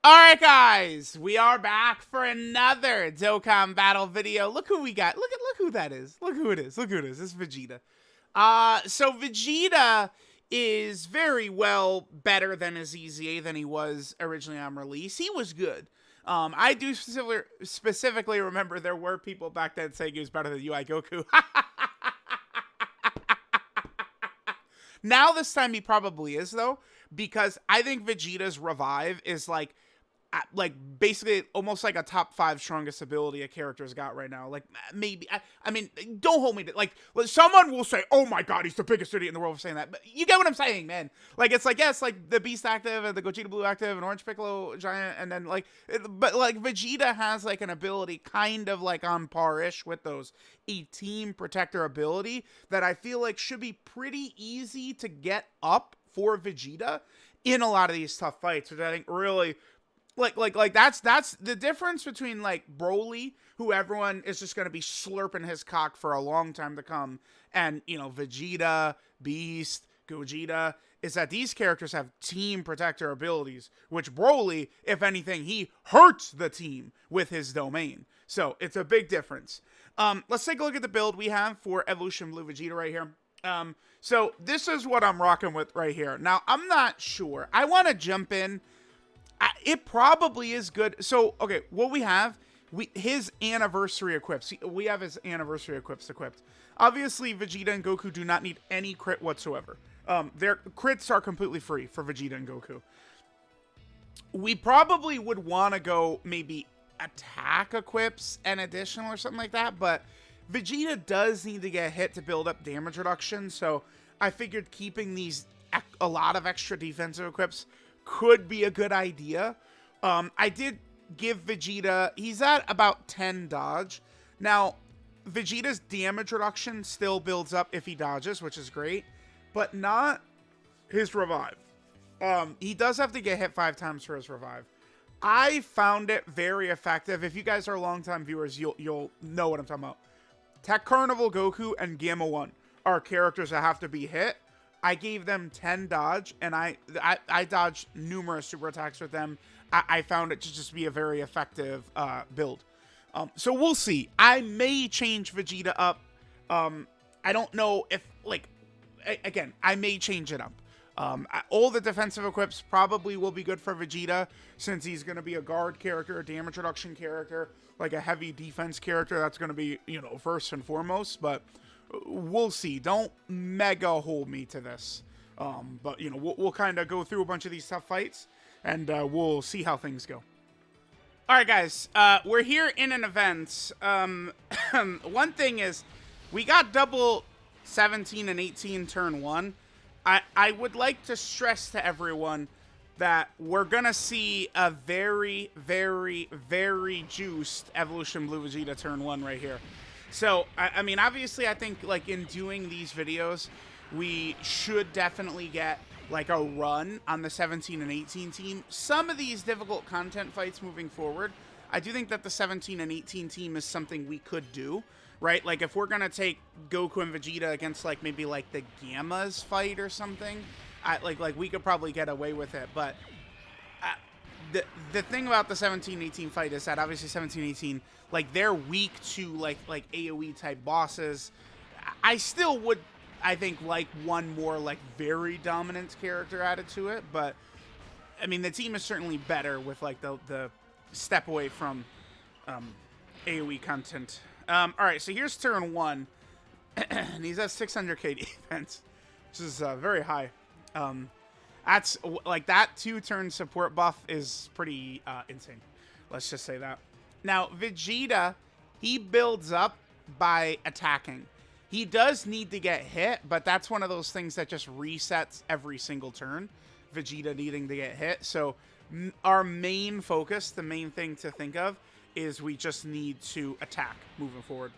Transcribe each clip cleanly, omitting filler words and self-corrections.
Alright guys, we are back for another Dokkan battle video. Look who we got. Look who that is. Look who it is. Look who it is. It's Vegeta. So Vegeta is very well better than his EZA than he was originally on release. He was good. I do specifically remember there were people back then saying he was better than UI Goku. Now this time he probably is though, because I think Vegeta's revive is like basically almost like a top 5 strongest ability a character's got right now. Like maybe I mean, don't hold me to like someone will say, oh my god, he's the biggest idiot in the world for saying that, but you get what I'm saying, man. Like it's like, yes, like the Beast active and the Gogeta Blue active and Orange Piccolo Giant, and then like but like Vegeta has like an ability kind of like on par-ish with those, a team protector ability that I feel like should be pretty easy to get up for Vegeta in a lot of these tough fights, which I think really that's the difference between like Broly, who everyone is just going to be slurping his cock for a long time to come, and you know, Vegeta, Beast, Gogeta, is that these characters have team protector abilities, which Broly, if anything, he hurts the team with his domain. So it's a big difference. Let's take a look at the build we have for Evolution Blue Vegeta right here. So this is what I'm rocking with right here. Now, I'm not sure. I want to jump in. It probably is good. So, okay, what we have, his anniversary equips. We have his anniversary equipped. Obviously, Vegeta and Goku do not need any crit whatsoever. Their crits are completely free for Vegeta and Goku. We probably would want to go maybe attack equips and additional or something like that, but Vegeta does need to get hit to build up damage reduction, so I figured keeping these a lot of extra defensive equips could be a good idea. I did give Vegeta, he's at about 10 dodge. Now, Vegeta's damage reduction still builds up if he dodges, which is great, but not his revive. He does have to get hit 5 times for his revive. I found it very effective. If you guys are longtime viewers, you'll know what I'm talking about. Tech Carnival Goku and Gamma 1 are characters that have to be hit. I gave them 10 dodge, and I dodged numerous super attacks with them. I found it to just be a very effective build. So we'll see. I may change Vegeta up. I don't know if, like, again, I may change it up. All the defensive equips probably will be good for Vegeta, since he's going to be a guard character, a damage reduction character, like a heavy defense character. That's going to be, you know, first and foremost, but we'll see. Don't mega hold me to this. But, you know, we'll kind of go through a bunch of these tough fights, and we'll see how things go. All right, guys. We're here in an event. One thing is, we got double 17 and 18 turn 1. I would like to stress to everyone that we're going to see a very, very, very juiced Evolution Blue Vegeta turn 1 right here. So, I mean, obviously, I think, like, in doing these videos, we should definitely get, like, a run on the 17 and 18 team. Some of these difficult content fights moving forward, I do think that the 17 and 18 team is something we could do, right? Like, if we're going to take Goku and Vegeta against, like, maybe, like, the Gammas fight or something, like we could probably get away with it, but the thing about the 17-18 fight is that obviously 17-18, like, they're weak to like AoE type bosses. I still would, I think, like one more like very dominant character added to it, but I mean, the team is certainly better with like the step away from AoE content. All right, so here's turn 1, and he's at 600k defense, which is very high. That's like that 2-turn support buff is pretty insane. Let's just say that. Now, Vegeta, he builds up by attacking. He does need to get hit, but that's one of those things that just resets every single turn. Vegeta needing to get hit. So our main focus, the main thing to think of, is we just need to attack moving forward.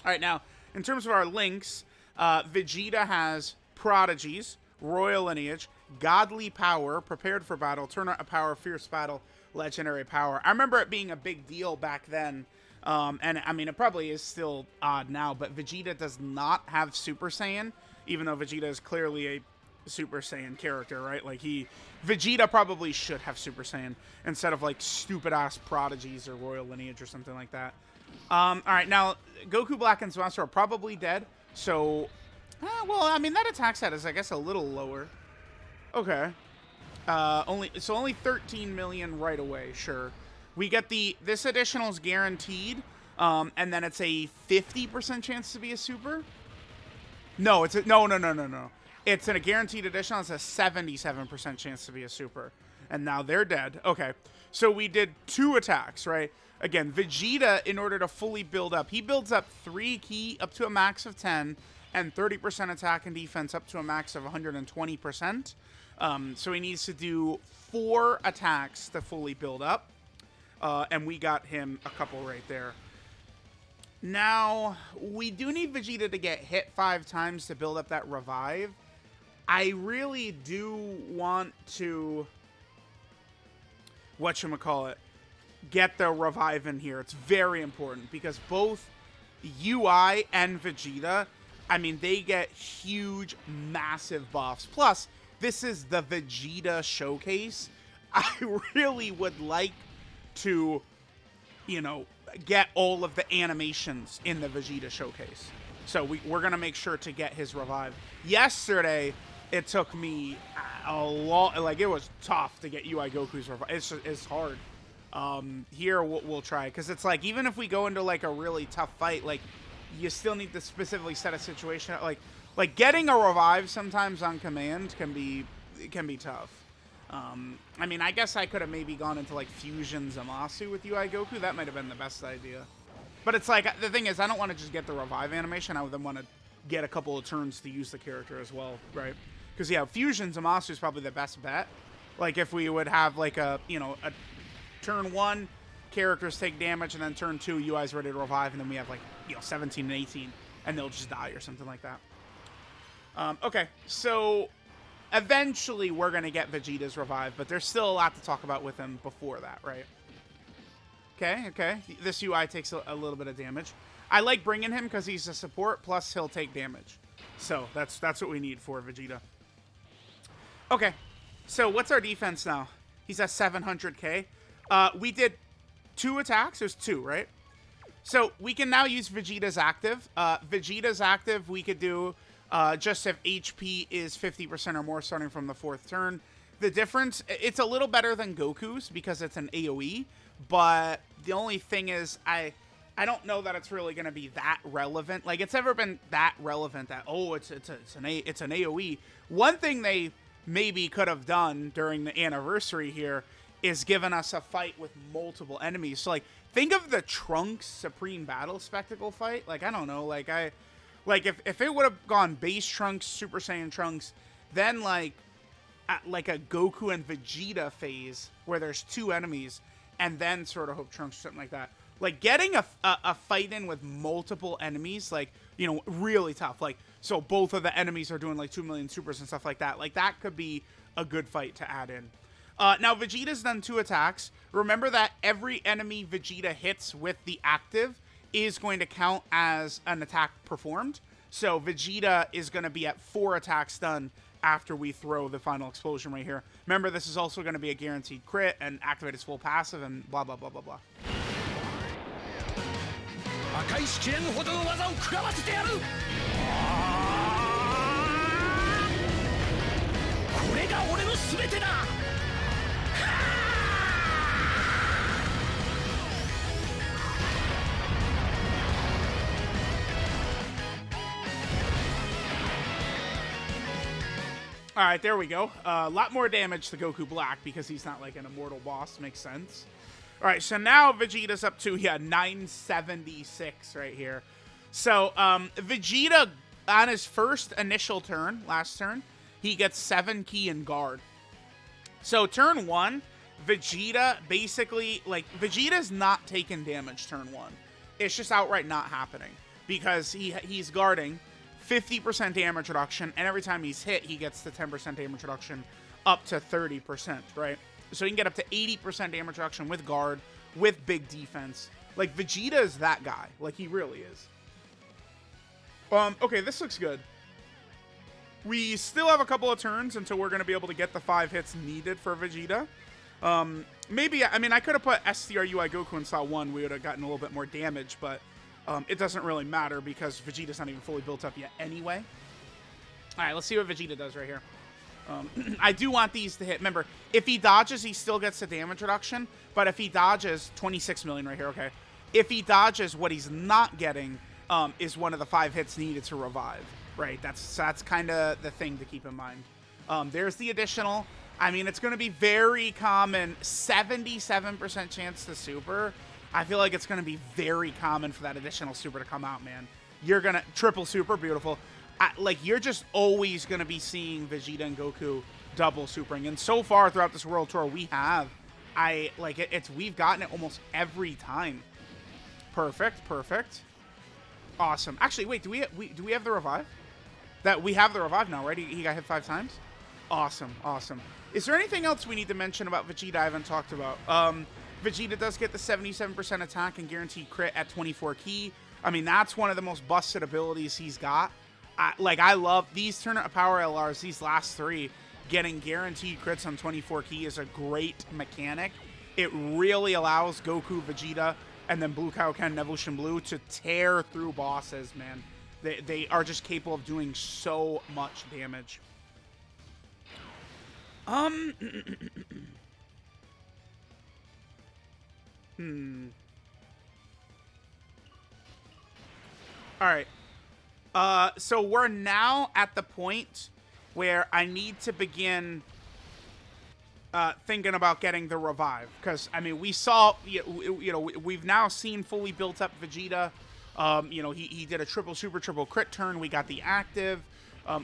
All right, now, in terms of our links, Vegeta has Prodigies, Royal Lineage, Godly Power, Prepared for Battle, Turn Out a Power, Fierce Battle, Legendary Power. I remember it being a big deal back then, and I mean, it probably is still odd now, but Vegeta does not have Super Saiyan, even though Vegeta is clearly a Super Saiyan character, right? Like Vegeta probably should have Super Saiyan instead of like stupid ass prodigies or royal lineage or something like that. All right, now Goku Black and Zamasu are probably dead. So, well, I mean that attack stat is I guess a little lower. Okay. Only 13 million right away. Sure. We get this additional is guaranteed. And then it's a 50% chance to be a super. No, it's no. It's a guaranteed additional. It's a 77% chance to be a super. And now they're dead. Okay. So we did 2 attacks, right? Again, Vegeta, in order to fully build up, he builds up 3 ki up to a max of 10 and 30% attack and defense up to a max of 120%. So he needs to do 4 attacks to fully build up. And we got him a couple right there. Now, we do need Vegeta to get hit 5 times to build up that revive. I really do want to, whatchamacallit, get the revive in here. It's very important because both UI and Vegeta, I mean, they get huge, massive buffs. Plus, this is the Vegeta showcase. I really would like to, you know, get all of the animations in the Vegeta showcase. So we're going to make sure to get his revive. Yesterday, it took me a lot, like it was tough to get UI Goku's revive. It's hard. Here we'll try, because it's like, even if we go into like a really tough fight, like you still need to specifically set a situation. Like getting a revive sometimes on command can be tough. I mean, I guess I could have maybe gone into like Fusion Zamasu with UI Goku. That might have been the best idea. But it's like, the thing is, I don't want to just get the revive animation. I would then want to get a couple of turns to use the character as well, right? Because, yeah, Fusion Zamasu is probably the best bet. Like, if we would have, like, a turn 1, characters take damage, and then turn 2, UI's ready to revive, and then we have, like, 17 and 18, and they'll just die or something like that. Okay, so eventually we're going to get Vegeta's revive, but there's still a lot to talk about with him before that, right? Okay. This UI takes a little bit of damage. I like bringing him because he's a support, plus he'll take damage. So that's what we need for Vegeta. Okay, so what's our defense now? He's at 700k. We did 2 attacks. There's 2, right? So we can now use Vegeta's active. Vegeta's active we could do just if HP is 50% or more starting from the 4th turn. The difference, it's a little better than Goku's because it's an AoE, but the only thing is I don't know that it's really going to be that relevant. Like, it's ever been that relevant that, oh, it's an AoE. One thing they maybe could have done during the anniversary here is given us a fight with multiple enemies. So, like, think of the Trunks Supreme Battle Spectacle fight. Like, I don't know. Like, if it would have gone base Trunks, Super Saiyan Trunks, then, like a Goku and Vegeta phase where there's 2 enemies, and then sort of Hope Trunks or something like that. Like, getting a fight in with multiple enemies, like, really tough. Like, so both of the enemies are doing, like, 2 million supers and stuff like that. Like, that could be a good fight to add in. Now, Vegeta's done 2 attacks. Remember that every enemy Vegeta hits with the active is going to count as an attack performed. So Vegeta is going to be at 4 attacks done after we throw the final explosion right here. Remember, this is also going to be a guaranteed crit and activate his full passive and blah, blah, blah, blah, blah. All right, there we go. A lot more damage to Goku Black because he's not like an immortal boss. Makes sense. All right, so now Vegeta's up to 976 right here. So Vegeta, on his first initial turn, last turn, he gets 7 ki and guard. So turn 1, Vegeta basically, like, Vegeta's not taking damage turn 1. It's just outright not happening because he's guarding 50% damage reduction, and every time he's hit, he gets the 10% damage reduction up to 30%, right? So he can get up to 80% damage reduction with guard, with big defense. Like, Vegeta is that guy. Like, he really is. Okay, this looks good. We still have a couple of turns until we're going to be able to get the 5 hits needed for Vegeta. Maybe, I mean, I could have put STRUI Goku in slot 1. We would have gotten a little bit more damage, but it doesn't really matter because Vegeta's not even fully built up yet anyway. All right, let's see what Vegeta does right here. I do want these to hit. Remember, if he dodges, he still gets the damage reduction. But if he dodges, 26 million right here, okay. If he dodges, what he's not getting is one of the 5 hits needed to revive, right? That's kind of the thing to keep in mind. There's the additional. I mean, it's going to be very common. 77% chance to super. I feel like it's going to be very common for that additional super to come out, man. You're going to... Triple super, beautiful. Like, you're just always going to be seeing Vegeta and Goku double supering. And so far throughout this World Tour, we have... we've gotten it almost every time. Perfect, perfect. Awesome. Actually, wait, do we have the revive? That we have the revive now, right? He got hit 5 times? Awesome, awesome. Is there anything else we need to mention about Vegeta I haven't talked about? Vegeta does get the 77% attack and guaranteed crit at 24 key. I mean, that's one of the most busted abilities he's got. I love these Turn Up Power LRs, these last 3. Getting guaranteed crits on 24 key is a great mechanic. It really allows Goku, Vegeta, and then Blue Kaioken and Evolution Blue to tear through bosses, man. They are just capable of doing so much damage. Alright. So we're now at the point where I need to begin thinking about getting the revive. Because, I mean, we saw, we've now seen fully built up Vegeta. He did a triple super, triple crit turn. We got the active.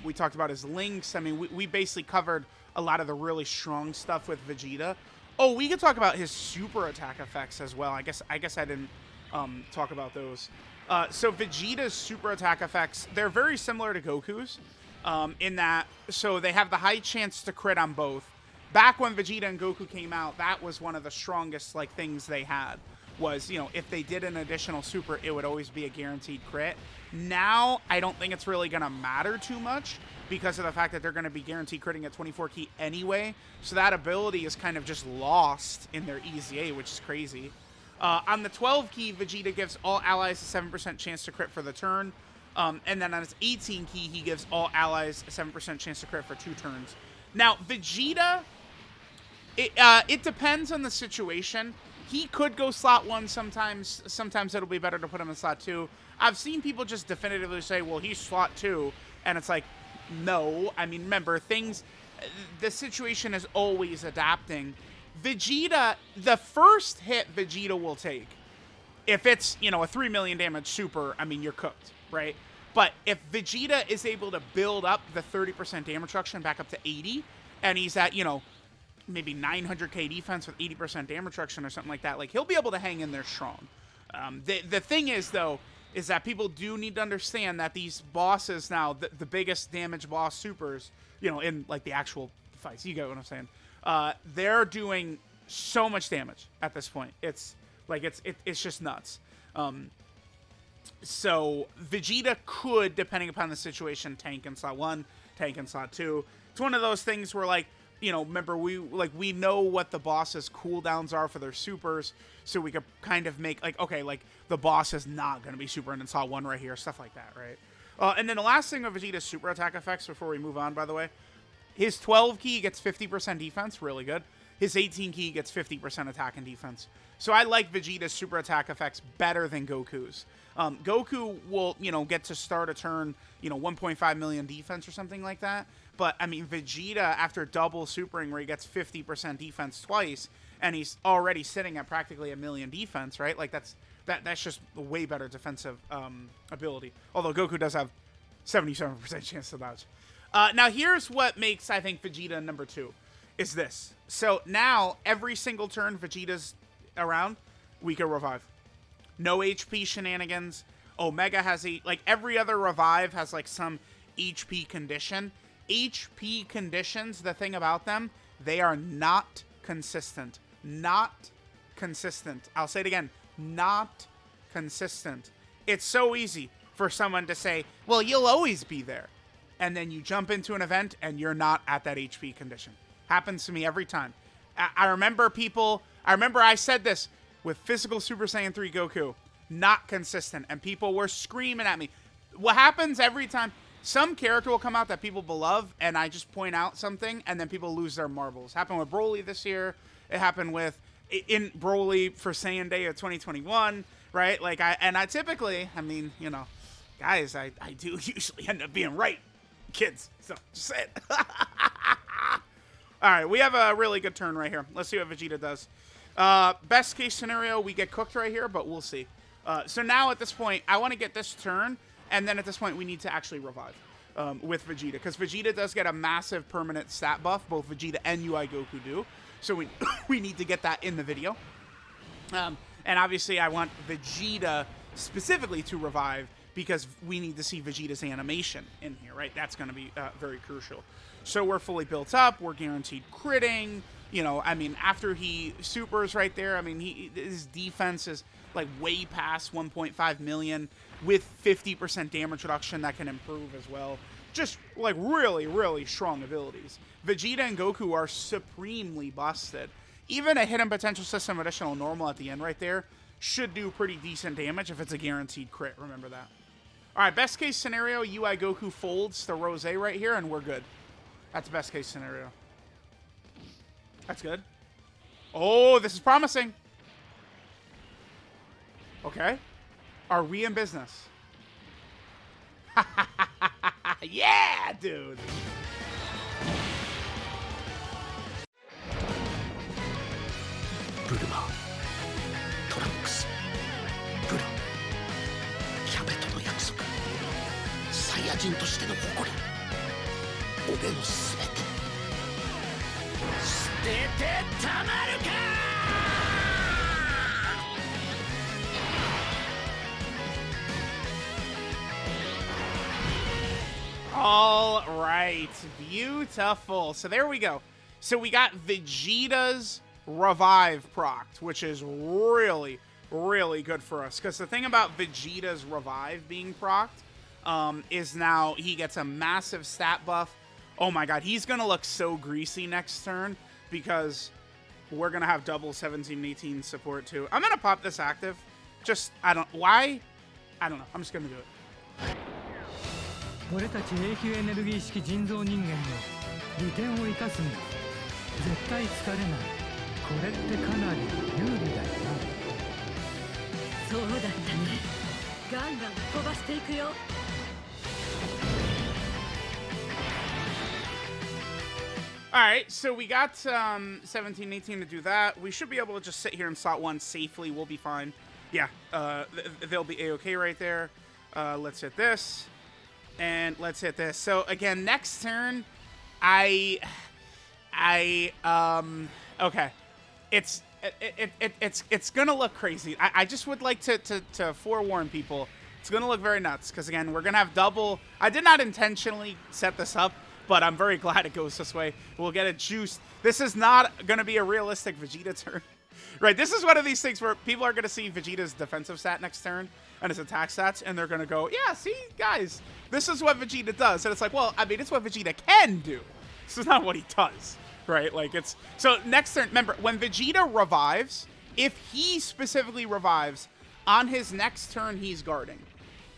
We talked about his links. I mean, we basically covered a lot of the really strong stuff with Vegeta. Oh, we could talk about his super attack effects as well. I guess I didn't talk about those. So Vegeta's super attack effects, they're very similar to Goku's in that, so they have the high chance to crit on both. Back when Vegeta and Goku came out, that was one of the strongest things they had. Was, if they did an additional super, it would always be a guaranteed crit. Now, I don't think it's really going to matter too much because of the fact that they're going to be guaranteed critting at 24 key anyway. So that ability is kind of just lost in their EZA, which is crazy. On the 12 key, Vegeta gives all allies a 7% chance to crit for the turn. And then on his 18 key, he gives all allies a 7% chance to crit for 2 turns. Now, Vegeta, it depends on the situation. He could go slot 1 sometimes. Sometimes it'll be better to put him in slot 2. I've seen people just definitively say, well, he's slot 2. And it's like, no. I mean, remember, the situation is always adapting. Vegeta, the first hit Vegeta will take, if it's, a 3 million damage super, I mean, you're cooked, right? But if Vegeta is able to build up the 30% damage reduction back up to 80, and he's at, maybe 900k defense with 80% damage reduction or something like that, he'll be able to hang in there strong. The thing is, though, is that people do need to understand that these bosses now, the biggest damage boss supers, in, the actual fights, you get what I'm saying, they're doing so much damage at this point. It's just nuts. So Vegeta could, depending upon the situation, tank in slot 1, tank in slot 2. It's one of those things where, remember, we know what the boss's cooldowns are for their supers, so we could kind of make, the boss is not going to be super in slot 1 right here, stuff like that, right? And then the last thing of Vegeta's super attack effects before we move on, by the way, his 12 key gets 50% defense, really good. His 18 key gets 50% attack and defense. So I like Vegeta's super attack effects better than Goku's. Goku will, get to start a turn, 1.5 million defense or something like that. But, I mean, Vegeta, after double supering where he gets 50% defense twice, and he's already sitting at practically 1 million defense, right? That's just a way better defensive ability. Although Goku does have 77% chance to dodge. Now, here's what makes, I think, Vegeta number 2, is this. So, now, every single turn Vegeta's around, we can revive. No HP shenanigans. Omega has every other revive has, some HP condition. HP conditions, the thing about them, they are not consistent. Not consistent. I'll say it again. Not consistent. It's so easy for someone to say, well, you'll always be there. and then you jump into an event and you're not at that HP condition. Happens to me every time. I remember I said this with physical Super Saiyan 3 Goku, not consistent, and people were screaming at me. What happens every time, some character will come out that people beloved, and I just point out something, and then people lose their marbles. Happened with Broly this year. It happened with in Broly for Saiyan Day of 2021, right? Like, I typically, I mean, you know, guys, I do usually end up being right, kids. So, just say it. All right, we have a really good turn right here. Let's see what Vegeta does. Best case scenario, we get cooked right here, but we'll see. So now at this point, I want to get this turn, and then at this point, we need to actually revive with Vegeta, because Vegeta does get a massive permanent stat buff. Both Vegeta and UI Goku do. So we need to get that in the video. And obviously, I want Vegeta specifically to revive, because we need to see Vegeta's animation in here, right? That's going to be very crucial. So we're fully built up. We're guaranteed critting. You know, I mean, after he supers right there, I mean, his defense is like way past 1.5 million with 50% damage reduction that can improve as well. Just like really, really strong abilities. Vegeta and Goku are supremely busted. Even a hidden potential system additional normal at the end right there should do pretty decent damage if it's a guaranteed crit. Remember that. All right, best case scenario, UI Goku folds to Rose right here, and we're good. That's best case scenario. That's good. Oh, this is promising. Okay. Are we in business? Yeah, dude. Bulma, Trunks, Buro, キャベトの約束、サイヤ人としての誇り、俺のすべて捨ててたまるか。All right, beautiful. So there we go. So we got Vegeta's Revive procced, which is really, really good for us. Because the thing about Vegeta's Revive being procced is now he gets a massive stat buff. Oh my god, he's going to look so greasy next turn because we're going to have double 17-18 support too. I'm going to pop this active. Just, why? I don't know. I'm just going to do it. 俺たち永久エネルギー式人造人間の利点を生かすんだ。絶対疲れない。これってかなり有利だよな。そうだったね。ガンガン飛ばしていくよ。Alright, so we got 17-18 to do that. We should be able to just sit here in slot 1 safely. We'll be fine. Yeah, they'll be A-okay right there. Let's hit this. And let's hit this. So again, next turn, okay. It's gonna look crazy. I just would like to forewarn people. It's gonna look very nuts because again, we're gonna have double. I did not intentionally set this up, but I'm very glad it goes this way. We'll get it juiced. This is not gonna be a realistic Vegeta turn. Right, this is one of these things where people are going to see Vegeta's defensive stat next turn and his attack stats, and they're going to go, yeah, see, guys, this is what Vegeta does. And it's like, well, I mean, it's what Vegeta can do. This is not what he does, right? Like, it's... So, next turn, remember, when Vegeta revives, if he specifically revives, on his next turn, he's guarding.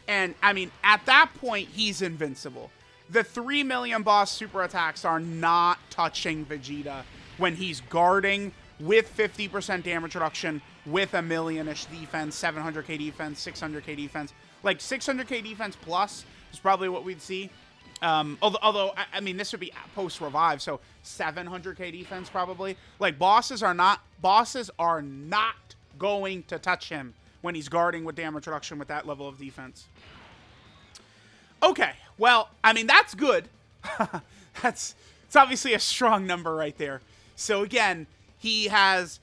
And, I mean, at that point, he's invincible. The 3 million boss super attacks are not touching Vegeta when he's guarding with 50% damage reduction, with a million-ish defense, 700k defense, 600k defense. Like, 600k defense plus is probably what we'd see. Although, I mean, this would be post-revive, so 700k defense probably. Like, bosses are not going to touch him when he's guarding with damage reduction with that level of defense. Okay, well, I mean, that's good. It's obviously a strong number right there. So, again... He has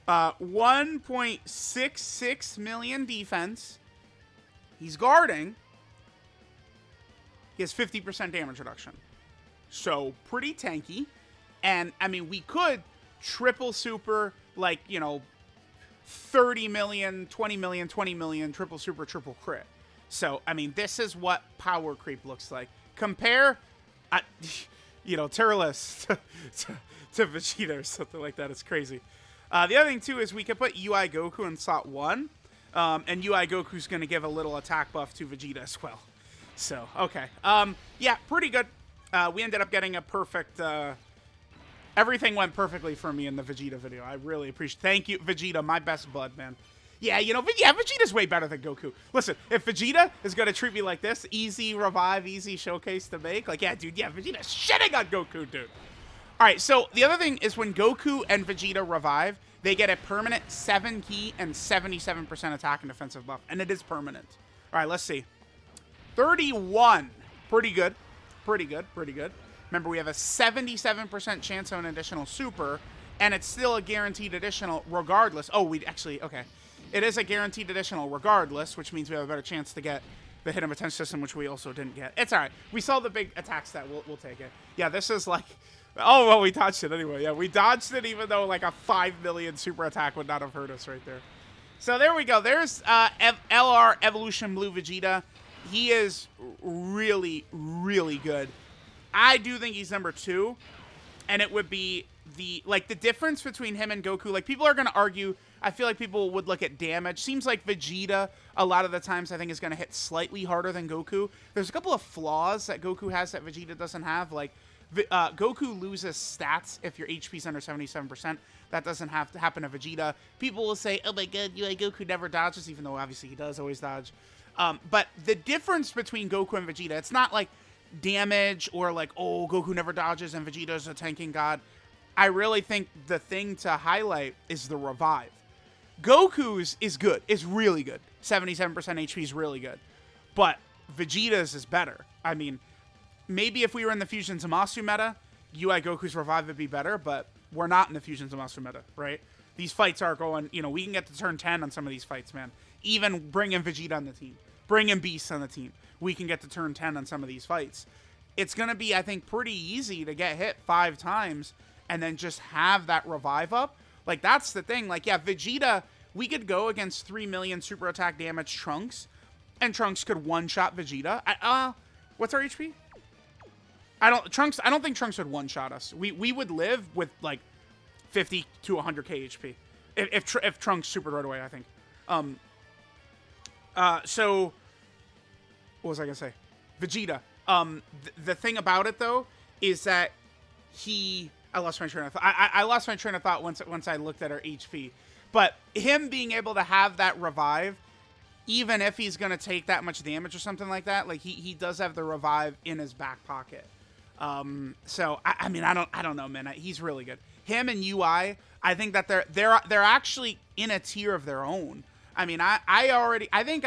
1.66 million defense. He's guarding. He has 50% damage reduction. So, pretty tanky. And, I mean, we could triple super, like, you know, 30 million, 20 million, 20 million, triple super, triple crit. So, I mean, this is what power creep looks like. Compare tier list to Vegeta or something like that. It's crazy. The other thing, too, is we could put UI Goku in slot 1. And UI Goku's going to give a little attack buff to Vegeta as well. So, okay. Yeah, pretty good. We ended up getting a perfect... everything went perfectly for me in the Vegeta video. I really appreciate... Thank you, Vegeta, my best bud, man. Yeah, Vegeta's way better than Goku. Listen, if Vegeta is going to treat me like this, easy revive, easy showcase to make, like, yeah, dude, yeah, Vegeta's shitting on Goku, dude. All right, so the other thing is when Goku and Vegeta revive, they get a permanent 7 key and 77% attack and defensive buff, and it is permanent. All right, let's see. 31. Pretty good. Pretty good. Pretty good. Remember, we have a 77% chance of an additional super, and it's still a guaranteed additional regardless. Oh, okay. It is a guaranteed additional regardless, which means we have a better chance to get the hidden potential system, which we also didn't get. It's all right. We saw the big attack stat. We'll take it. Yeah, this is like... Oh, well, we dodged it anyway. Yeah, we dodged it even though like a 5 million super attack would not have hurt us right there. So there we go. There's LR Evolution Blue Vegeta. He is really, really good. I do think he's number 2. And it would be the difference between him and Goku. Like, people are going to argue. I feel like people would look at damage. Seems like Vegeta, a lot of the times, I think, is going to hit slightly harder than Goku. There's a couple of flaws that Goku has that Vegeta doesn't have. Like, Goku loses stats if your HP's under 77%. That doesn't have to happen to Vegeta. People will say, oh my god, Goku never dodges, even though obviously he does always dodge. But the difference between Goku and Vegeta, it's not like damage or like, oh, Goku never dodges and Vegeta's a tanking god. I really think the thing to highlight is the revive. Goku's is good. It's really good. 77% HP is really good. But Vegeta's is better. I mean... Maybe if we were in the Fusion Zamasu meta, UI Goku's revive would be better, but we're not in the Fusion Zamasu meta, right? These fights are going, we can get to turn 10 on some of these fights, man. Even bringing Vegeta on the team, bringing Beast on the team, we can get to turn 10 on some of these fights. It's going to be, I think, pretty easy to get hit 5 times and then just have that revive up. Like, that's the thing. Like, yeah, Vegeta, we could go against 3 million super attack damage Trunks, and Trunks could one-shot Vegeta. What's our HP? I don't think Trunks would one-shot us. We would live with like 50 to 100k HP if Trunks supered right away, I think. So what was I gonna say? Vegeta. The thing about it though is that I lost my train of thought. I lost my train of thought once I looked at our HP. But him being able to have that revive, even if he's gonna take that much damage or something like that, like he does have the revive in his back pocket. So I mean, I don't know, man. He's really good. Him and UI, I think that they're actually in a tier of their own. I mean, I think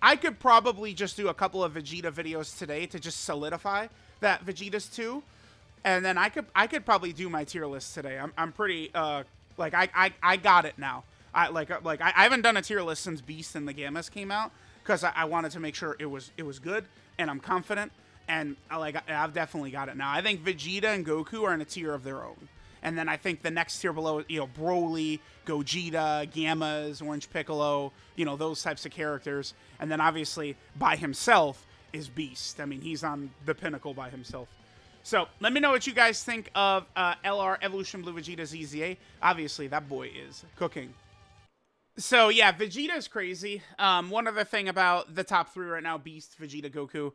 I could probably just do a couple of Vegeta videos today to just solidify that Vegeta's 2, and then I could probably do my tier list today. I'm pretty like I got it now. I haven't done a tier list since Beast and the Gammas came out because I wanted to make sure it was good, and I'm confident. And I've definitely got it now. I think Vegeta and Goku are in a tier of their own. And then I think the next tier below, Broly, Gogeta, Gammas, Orange Piccolo, those types of characters. And then obviously by himself is Beast. I mean, he's on the pinnacle by himself. So let me know what you guys think of LR Evolution Blue Vegeta's EZA. Obviously, that boy is cooking. So, yeah, Vegeta is crazy. One other thing about the top 3 right now, Beast, Vegeta, Goku.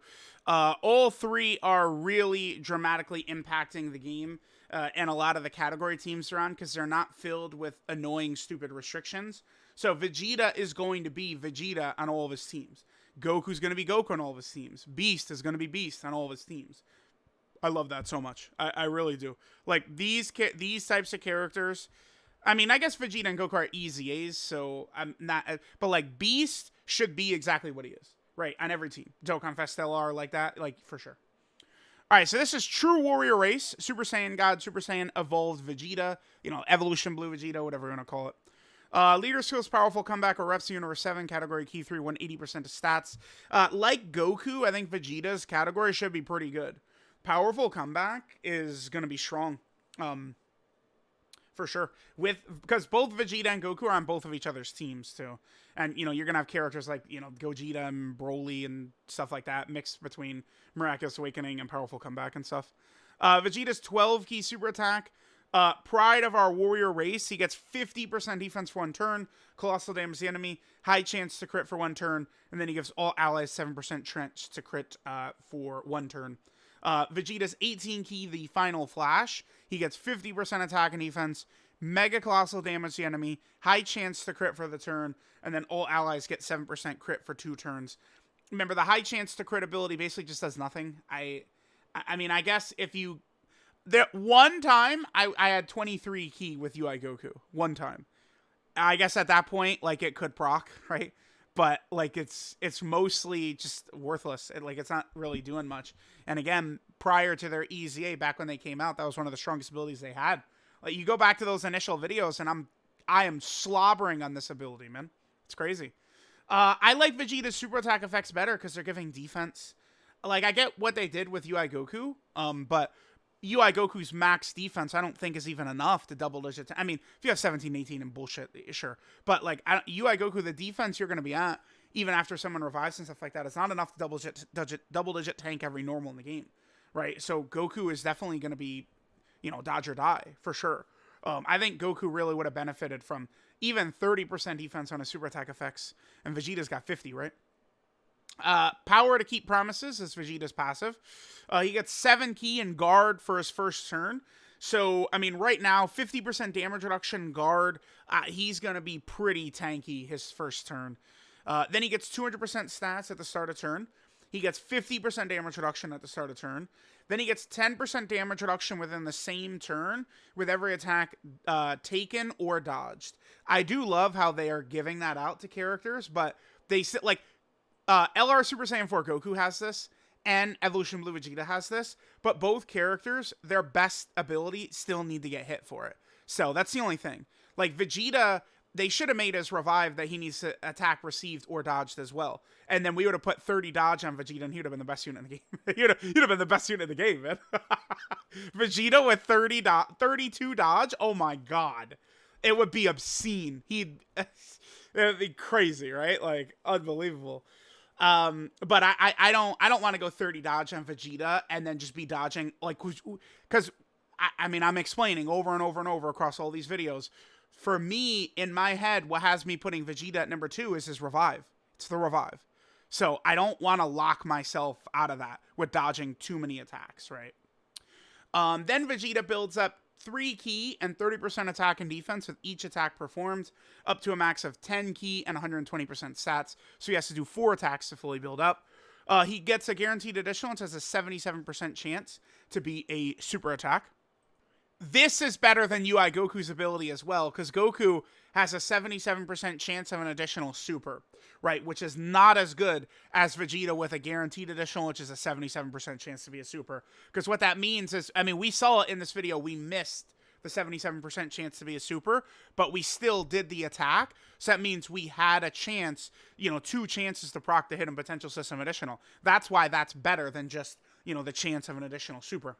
All 3 are really dramatically impacting the game and a lot of the category teams around because they're not filled with annoying, stupid restrictions. So, Vegeta is going to be Vegeta on all of his teams. Goku's going to be Goku on all of his teams. Beast is going to be Beast on all of his teams. I love that so much. I really do. Like, these types of characters... I mean, I guess Vegeta and Goku are EZAs, so I'm not... But, like, Beast should be exactly what he is, right? On every team. Dokkan Fest LR, like that, like, for sure. All right, so this is True Warrior Race, Super Saiyan God, Super Saiyan Evolved Vegeta, Evolution Blue Vegeta, whatever you want to call it. Leader Skills, Powerful Comeback, or Reps Universe 7, Category Key 3, 180% of stats. Like Goku, I think Vegeta's category should be pretty good. Powerful Comeback is going to be strong. for sure. Because both Vegeta and Goku are on both of each other's teams too. And, you know, you're going to have characters like, you know, Gogeta and Broly and stuff like that mixed between Miraculous Awakening and Powerful Comeback and stuff. Vegeta's 12 key super attack. Pride of our warrior race. He gets 50% defense for 1 turn. Colossal damage to the enemy. High chance to crit for 1 turn. And then he gives all allies 7% chance to crit for 1 turn. Vegeta's 18 key, the final flash. He gets 50% attack and defense. Mega colossal damage to the enemy. High chance to crit for the turn. And then all allies get 7% crit for 2 turns. Remember, the high chance to crit ability basically just does nothing. I mean, I guess if you... one time, I had 23 key with UI Goku. One time. I guess at that point, like, it could proc, right? But, like, it's mostly just worthless. It's not really doing much. And again, prior to their EZA, back when they came out, that was one of the strongest abilities they had. Like, you go back to those initial videos, and I am slobbering on this ability, man. It's crazy. I like Vegeta's super attack effects better because they're giving defense. Like, I get what they did with UI Goku, but UI Goku's max defense, I don't think is even enough to double digit. I mean, if you have 17, 18 and bullshit, sure. But, like, UI Goku, the defense you're going to be at, even after someone revives and stuff like that, it's not enough to double digit tank every normal in the game, right? So Goku is definitely going to be, you know, dodge or die, for sure. I think Goku really would have benefited from even 30% defense on his super attack effects, and Vegeta's got 50, right? Power to keep promises is Vegeta's passive. He gets 7 key and guard for his first turn. So, I mean, right now, 50% damage reduction guard. He's going to be pretty tanky his first turn. Then he gets 200% stats at the start of turn. He gets 50% damage reduction at the start of turn. Then he gets 10% damage reduction within the same turn with every attack taken or dodged. I do love how they are giving that out to characters, but they sit like LR Super Saiyan 4 Goku has this, and Evolution Blue Vegeta has this, but both characters, their best ability still need to get hit for it. So that's the only thing. Like Vegeta, they should have made his revive that he needs to attack received or dodged as well. And then we would have put 30 dodge on Vegeta, and he would have been the best unit in the game. He'd have been the best unit in the game, man. Vegeta with 32 dodge? Oh my god. It would be obscene. It'd be crazy, right? Like, unbelievable. But I don't want to go 30 dodge on Vegeta and then just be dodging, like, because, I mean, I'm explaining over and over and over across all these videos. For me, in my head, what has me putting Vegeta at number 2 is his revive. It's the revive. So I don't want to lock myself out of that with dodging too many attacks, right? Then Vegeta builds up 3 key and 30% attack and defense with each attack performed, up to a max of 10 key and 120% stats. So he has to do 4 attacks to fully build up. He gets a guaranteed additional, which has a 77% chance to be a super attack. This is better than UI Goku's ability as well, because Goku has a 77% chance of an additional super, right? Which is not as good as Vegeta with a guaranteed additional, which is a 77% chance to be a super. Because what that means is, I mean, we saw it in this video, we missed the 77% chance to be a super, but we still did the attack. So that means we had a chance, you know, 2 chances to proc the hidden potential system additional. That's why that's better than just, you know, the chance of an additional super.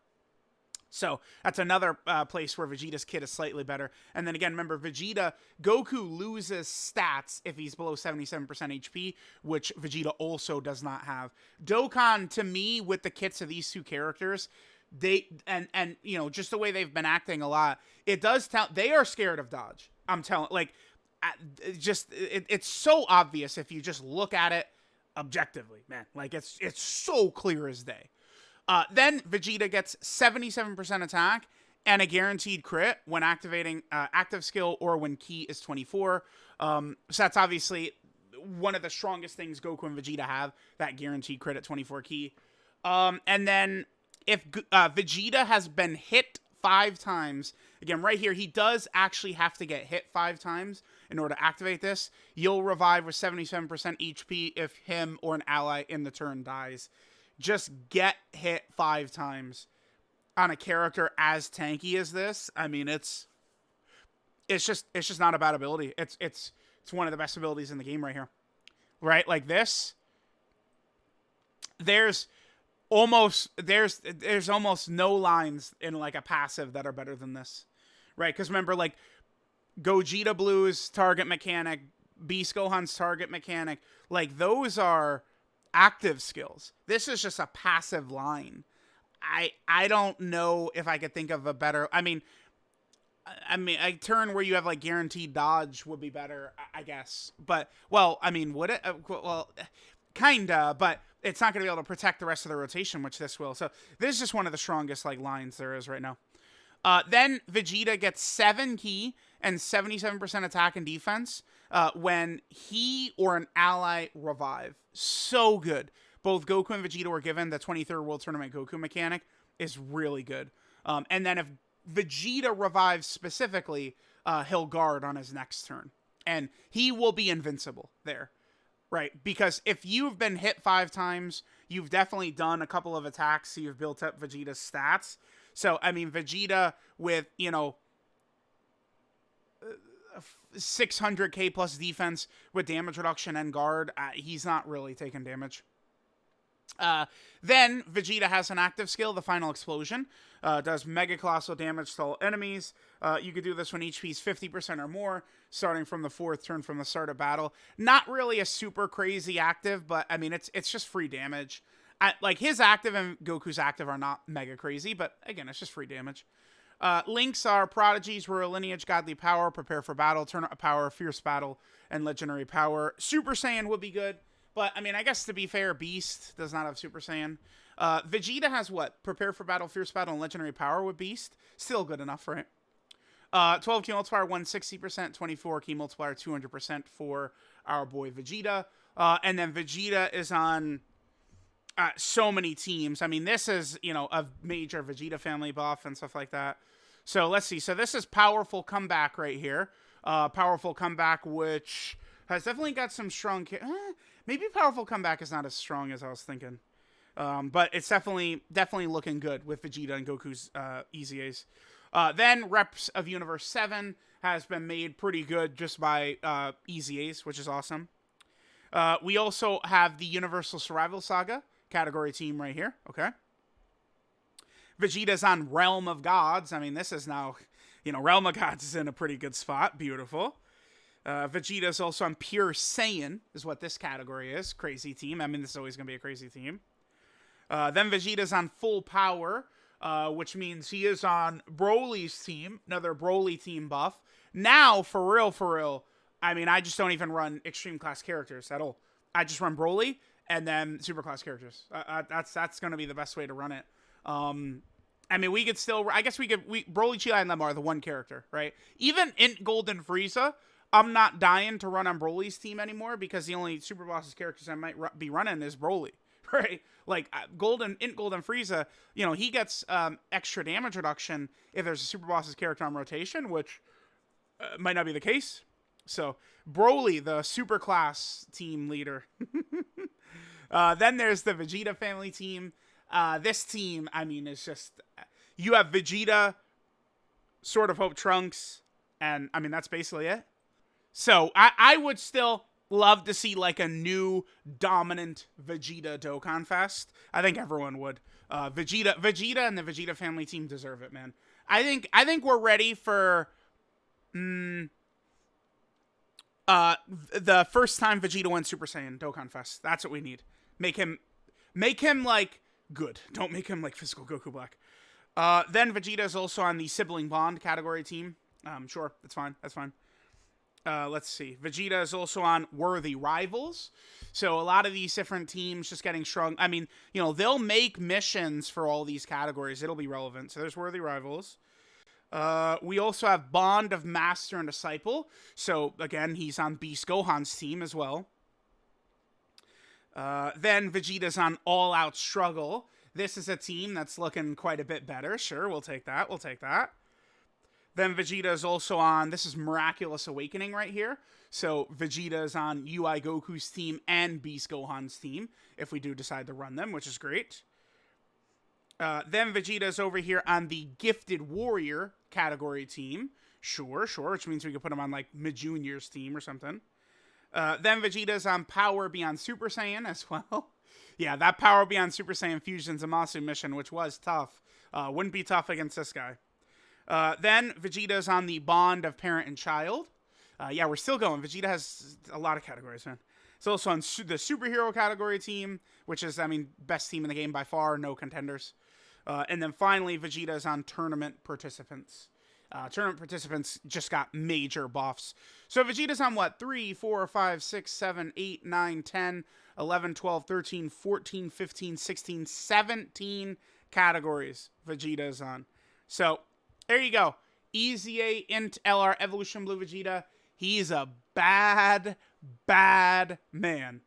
So that's another place where Vegeta's kit is slightly better. And then again, remember, Goku loses stats if he's below 77% HP, which Vegeta also does not have. Dokkan, to me, with the kits of these 2 characters, they and you know, just the way they've been acting a lot, it does tell they are scared of dodge. I'm telling, like, it's so obvious if you just look at it objectively, man. Like, it's so clear as day. Then Vegeta gets 77% attack and a guaranteed crit when activating active skill or when key is 24. So that's obviously one of the strongest things Goku and Vegeta have, that guaranteed crit at 24 key. And then if Vegeta has been hit 5 times, again, right here, he does actually have to get hit 5 times in order to activate this. You'll revive with 77% HP if him or an ally in the turn dies. Just get hit 5 times on a character as tanky as this. I mean, it's just not a bad ability. It's one of the best abilities in the game right here. Right? Like this. There's almost no lines in like a passive that are better than this. right? Because remember, like, Gogeta Blue's target mechanic, Beast Gohan's target mechanic, like, those are active skills. This is just a passive line. I don't know if I could think of a better... I mean, a turn where you have, like, guaranteed dodge would be better, I guess. But, well, I mean, would it? Well, kinda, but it's not going to be able to protect the rest of the rotation, which this will. So this is just one of the strongest, like, lines there is right now. Then Vegeta gets 7 ki and 77% attack and defense when he or an ally revive. So good. Both Goku and Vegeta were given the 23rd World Tournament Goku mechanic is really good. And then if Vegeta revives specifically, he'll guard on his next turn. And he will be invincible there, right? Because if you've been hit 5 times, you've definitely done a couple of attacks, so you've built up Vegeta's stats. So, I mean, Vegeta with, 600k plus defense with damage reduction and guard, he's not really taking damage. Then Vegeta has an active skill, the Final Explosion. Does mega colossal damage to all enemies. You could do this when HP is 50% or more, starting from the 4th turn from the start of battle. Not really a super crazy active, but I mean, it's just free damage. Like, his active and Goku's active are not mega crazy, but again, it's just free damage. Links are Prodigies, Royal Lineage, Godly Power, Prepare for Battle, Turn Up Power, Fierce Battle, and Legendary Power. Super Saiyan would be good, but I mean, I guess to be fair, Beast does not have Super Saiyan. Vegeta has what? Prepare for Battle, Fierce Battle, and Legendary Power with Beast. Still good enough, right? 12 key multiplier, 160%, 24 key multiplier, 200% for our boy Vegeta. And then Vegeta is on so many teams. I mean, this is, a major Vegeta family buff and stuff like that. So let's see. So this is Powerful Comeback right here. Powerful Comeback, which has definitely got some strong... maybe Powerful Comeback is not as strong as I was thinking. But it's definitely looking good with Vegeta and Goku's EZAs. Then Reps of Universe 7 has been made pretty good just by EZAs, which is awesome. We also have the Universal Survival Saga category team right here. Okay. Vegeta's on Realm of Gods. I mean, this is now, Realm of Gods is in a pretty good spot. Beautiful. Vegeta's also on Pure Saiyan, is what this category is. Crazy team. I mean, this is always going to be a crazy team. Then Vegeta's on Full Power, which means he is on Broly's team. Another Broly team buff. Now, for real, I mean, I just don't even run Extreme Class characters at all. I just run Broly and then Super Class characters. That's going to be the best way to run it. I mean, we could still... I guess Broly, Chi, and Lemma are the one character, right? Even INT Golden Frieza, I'm not dying to run on Broly's team anymore because the only Super Bosses characters I might be running is Broly, right? Like, INT Golden Frieza, he gets extra damage reduction if there's a Super Bosses character on rotation, which might not be the case. So, Broly, the Super Class team leader. Then there's the Vegeta family team. This team, I mean, is just... You have Vegeta, Sword of Hope Trunks, and, I mean, that's basically it. So, I would still love to see, like, a new dominant Vegeta Dokkan Fest. I think everyone would. Vegeta and the Vegeta family team deserve it, man. I think we're ready for... the first time Vegeta went Super Saiyan Dokkan Fest. That's what we need. Make him like good. Don't make him like physical Goku Black. Then Vegeta is also on the Sibling Bond category team. Sure, that's fine. Let's see. Vegeta is also on Worthy Rivals. So a lot of these different teams just getting strong. I mean, they'll make missions for all these categories. It'll be relevant. So there's Worthy Rivals. We also have Bond of Master and Disciple. So, again, he's on Beast Gohan's team as well. Then Vegeta's on All Out Struggle. This is a team that's looking quite a bit better. Sure, we'll take that. Then Vegeta is also on, this is Miraculous Awakening right here. So, Vegeta is on UI Goku's team and Beast Gohan's team, if we do decide to run them, which is great. Then Vegeta's over here on the Gifted Warrior category team. Sure, which means we could put him on, like, Mid-Junior's team or something. Then Vegeta's on Power Beyond Super Saiyan as well. Yeah, that Power Beyond Super Saiyan Fusion Zamasu mission, which was tough. Wouldn't be tough against this guy. Then Vegeta's on the bond of parent and child. Yeah, we're still going. Vegeta has a lot of categories, man. It's also on the superhero category team, which is, I mean, best team in the game by far, no contenders. And then finally, Vegeta's on tournament participants. Tournament participants just got major buffs. So Vegeta's on what? 3, 4, 5, 6, 7, 8, 9, 10, 11, 12, 13, 14, 15, 16, 17 categories Vegeta's on. So there you go. EZA INT LR Evolution Blue Vegeta. He's a bad, bad man.